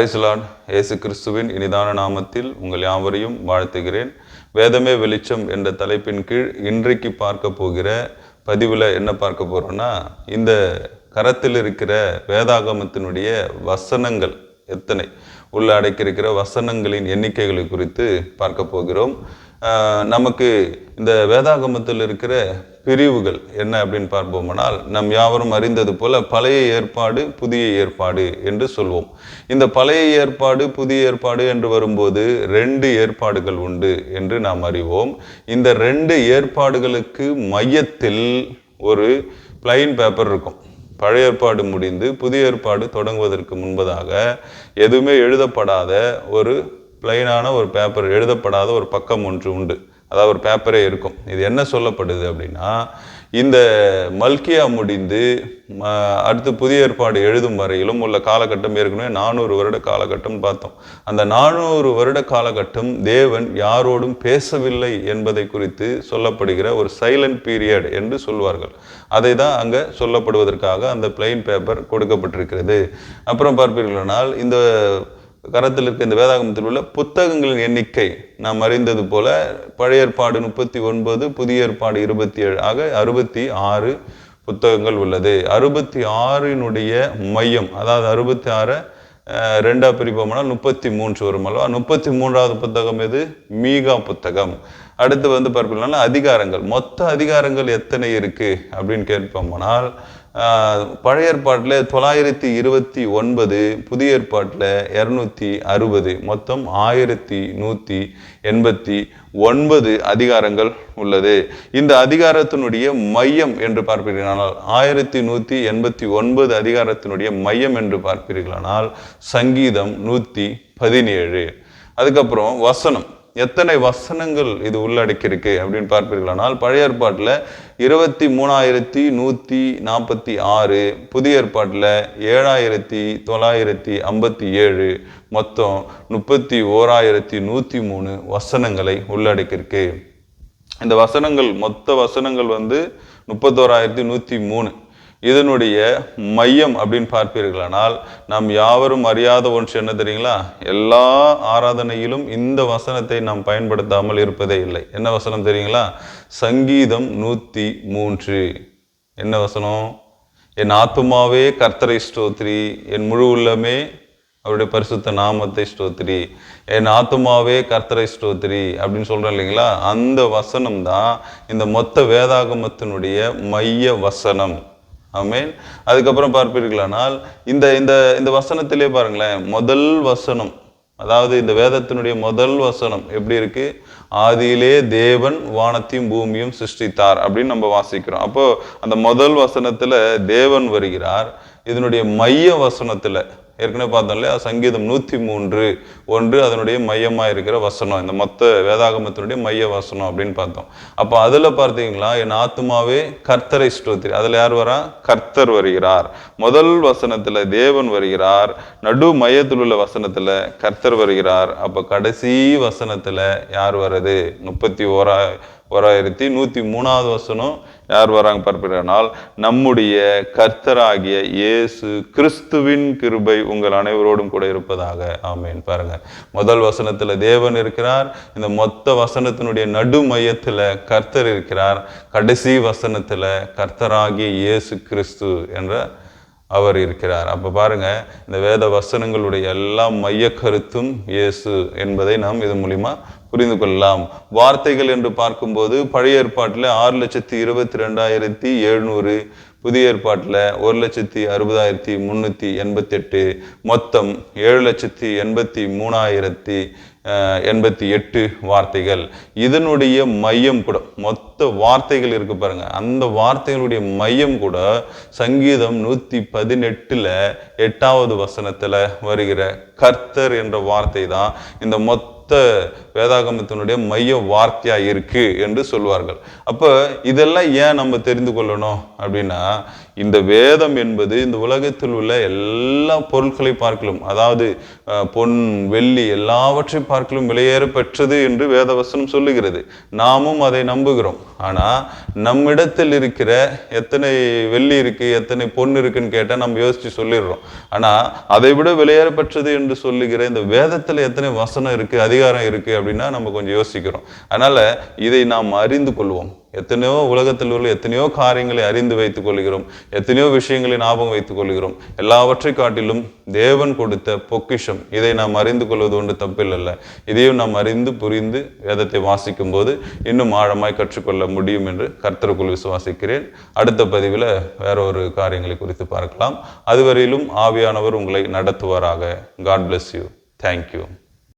Praise the Lord. இயேசு கிறிஸ்துவின் இனிதான நாமத்தில் உங்கள் யாவரையும் வாழ்த்துகிறேன். வேதமே வெளிச்சம் என்ற தலைப்பின் கீழ் இன்றைக்கு பார்க்க போகிற பதிவில் என்ன பார்க்க போகிறோன்னா, இந்த கரத்தில் இருக்கிற வேதாகமத்தினுடைய வசனங்கள் எத்தனை உள்ள அடக்கியிருக்கிற வசனங்களின் எண்ணிக்கைகளை குறித்து பார்க்க போகிறோம். நமக்கு இந்த வேதாகமத்தில் இருக்கிற பிரிவுகள் என்ன அப்படின்னு பார்ப்போம்னால், நம் யாவரும் அறிந்தது போல பழைய ஏற்பாடு புதிய ஏற்பாடு என்று சொல்வோம். இந்த பழைய ஏற்பாடு புதிய ஏற்பாடு என்று வரும்போது 2 ஏற்பாடுகள் உண்டு என்று நாம் அறிவோம். இந்த 2 ஏற்பாடுகளுக்கு மையத்தில் ஒரு பிளைன் பேப்பர் இருக்கும். பழைய ஏற்பாடு முடிந்து புதிய ஏற்பாடு தொடங்குவதற்கு முன்பதாக எதுவுமே எழுதப்படாத ஒரு பிளைனான ஒரு பேப்பர், எழுதப்படாத ஒரு பக்கம் ஒன்று உண்டு. அதாவது ஒரு பேப்பரே இருக்கும். இது என்ன சொல்லப்படுது அப்படின்னா, இந்த மல்கியா முடிந்து அடுத்து புதிய ஏற்பாடு எழுதும் வரையிலும் உள்ள காலகட்டம் ஏற்கனவே 400 வருட காலகட்டம் பார்த்தோம். அந்த 400 வருட காலகட்டம் தேவன் யாரோடும் பேசவில்லை என்பதை குறித்து சொல்லப்படுகிற ஒரு சைலண்ட் பீரியட் என்று சொல்வார்கள். அதை தான் அங்கே சொல்லப்படுவதற்காக அந்த பிளைன் பேப்பர் கொடுக்கப்பட்டிருக்கிறது. அப்புறம் பார்ப்பீர்களானால், இந்த கரத்தில் இருக்க இந்த வேதாகமத்தில் உள்ள புத்தகங்களின் எண்ணிக்கை நாம் அறிந்தது போல பழைய ஏற்பாடு 39, புதிய ஏற்பாடு 27 ஆக 66 புத்தகங்கள் உள்ளது. 66னுடைய மையம், அதாவது 66 2ஆக பிரிப்போம்னால் 33 வரும் அல்லவா. 33வது புத்தகம் எது? மீகா புத்தகம். அடுத்து பார்ப்பீங்கன்னா அதிகாரங்கள், மொத்த அதிகாரங்கள் எத்தனை இருக்கு அப்படின்னு கேட்போம்னால், பழைய ஏற்பாட்டில் 929, புதிய ஏற்பாட்டில் 260, மொத்தம் 1189 அதிகாரங்கள் உள்ளது. இந்த அதிகாரத்தினுடைய மையம் என்று பார்ப்பீர்களானால், 1189 அதிகாரத்தினுடைய மையம் என்று பார்ப்பீர்களானால் சங்கீதம் 117. அதுக்கப்புறம் வசனம், எத்தனை வசனங்கள் இது உள்ளடக்கியிருக்கு அப்படின்னு பார்ப்பீர்களானால், பழைய ஏற்பாட்டில் 23,146, புதிய ஏற்பாட்டில் 7,957, மொத்தம் 31,103 வசனங்களை உள்ளடக்கியிருக்கு. இந்த வசனங்கள், மொத்த வசனங்கள் 31,103. இதனுடைய மையம் அப்படின்னு பார்ப்பீர்களானால், நாம் யாவரும் அறியாத ஒன்று என்ன தெரியுங்களா? எல்லா ஆராதனையிலும் இந்த வசனத்தை நாம் பயன்படுத்தாமல் இருப்பதே இல்லை. என்ன வசனம் தெரியுங்களா? சங்கீதம் 103. என்ன வசனம்? என் ஆத்துமாவே கர்த்தரை ஸ்தோத்திரி, என் முழு உள்ளமே அவருடைய பரிசுத்த நாமத்தை ஸ்தோத்திரி, என் ஆத்துமாவே கர்த்தரை ஸ்தோத்திரி அப்படின்னு சொல்றேன் இல்லைங்களா? அந்த வசனம் தான் இந்த மொத்த வேதாகமத்தினுடைய மைய வசனம். ஆமென். அதுக்கப்புறம் பார்ப்பீர்களானால், இந்த இந்த இந்த வசனத்திலே பாருங்களேன், முதல் வசனம், அதாவது இந்த வேதத்தினுடைய முதல் வசனம் எப்படி இருக்கு? ஆதியிலே தேவன் வானத்தையும் பூமியும் சிருஷ்டித்தார் அப்படின்னு நம்ம வாசிக்கிறோம். அப்போ அந்த முதல் வசனத்துல தேவன் வருகிறார். இதனுடைய மைய வசனத்துல ஏற்கனவே பார்த்தோம் இல்லையா, சங்கீதம் 103 அதனுடைய மையமா இருக்கிற வசனம், இந்த மொத்த வேதாகமத்தினுடைய மைய வசனம் அப்படின்னு பார்த்தோம். அப்போ அதுல பார்த்தீங்களா, என் ஆத்துமாவே கர்த்தரை ஸ்தோத்திரி, அதுல யார் வரா? கர்த்தர் வருகிறார். முதல் வசனத்துல தேவன் வருகிறார், நடு மையத்தில் உள்ள வசனத்துல கர்த்தர் வருகிறார். அப்ப கடைசி வசனத்துல யார் வர்றது? 31,103வது வசனம் யார் வராங்க பார்ப்பீர்களானால், நம்முடைய கர்த்தராகிய இயேசு கிறிஸ்துவின் கிருபை உங்கள் அனைவரோடும் கூட இருப்பதாக. ஆமென். பாருங்க, முதல் வசனத்துல தேவன் இருக்கிறார், இந்த மொத்த வசனத்தினுடைய நடு மையத்துல கர்த்தர் இருக்கிறார், கடைசி வசனத்துல கர்த்தராகிய இயேசு கிறிஸ்து என்ற அவர் இருக்கிறார். அப்ப பாருங்க, இந்த வேத வசனங்களுடைய எல்லா மைய கருத்தும் இயேசு என்பதை நாம் இது மூலியமா புரிந்து கொள்ளலாம். வார்த்தைகள் என்று பார்க்கும்போது பழைய ஏற்பாட்டில் 6,22,700, புதிய ஏற்பாட்டில் 1,60,388, மொத்தம் 7,83,088 வார்த்தைகள். இதனுடைய மையம் கூட, மொத்த வார்த்தைகள் இருக்கு பாருங்க, அந்த வார்த்தைகளுடைய மையம் கூட சங்கீதம் 118 8வது வசனத்துல வருகிற கர்த்தர் என்ற வார்த்தை தான் இந்த மொத்த வேதாகமத்தினுடைய மைய வார்த்தையா இருக்கு என்று சொல்வார்கள். அப்ப இதெல்லாம் ஏன் நம்ம தெரிந்து கொள்ளணும் அப்படின்னா, இந்த வேதம் என்பது இந்த உலகத்தில் உள்ள எல்லா பொருட்களை பார்க்கலும், அதாவது பொன் வெள்ளி எல்லாவற்றை பார்க்கலும் விலையேற பெற்றது என்று வேதவசனம் சொல்லுகிறது. நாமும் அதை நம்புகிறோம். ஆனா நம்மிடத்தில் இருக்கிற எத்தனை வெள்ளி இருக்கு, எத்தனை பொன் இருக்குன்னு கேட்டா நம்ம யோசிச்சு சொல்லிடுறோம். ஆனா அதை விட விலையேற பெற்றது என்று சொல்லுகிற இந்த வேதத்துல எத்தனை வசனம் இருக்கு, அதிகாரம் இருக்கு அப்படின்னா நம்ம கொஞ்சம் யோசிக்கிறோம். அதனால இதை நாம் அறிந்து கொள்வோம். எத்தனையோ உலகத்தில் உள்ள எத்தனையோ காரியங்களை அறிந்து வைத்துக் கொள்கிறோம், எத்தனையோ விஷயங்களை ஞாபகம் வைத்துக் கொள்கிறோம். எல்லாவற்றை காட்டிலும் தேவன் கொடுத்த பொக்கிஷம், இதை நாம் அறிந்து கொள்வது ஒன்று தப்பில்லை. இதையும் நாம் அறிந்து புரிந்து வேதத்தை வாசிக்கும் போது இன்னும் ஆழமாய் கற்றுக்கொள்ள முடியும் என்று கர்த்தருக்குள் விசுவாசிக்கிறேன். அடுத்த பதிவில் வேற ஒரு காரியங்களை குறித்து பார்க்கலாம். அதுவரையிலும் ஆவியானவர் உங்களை நடத்துவாராக. God bless you. Thank you.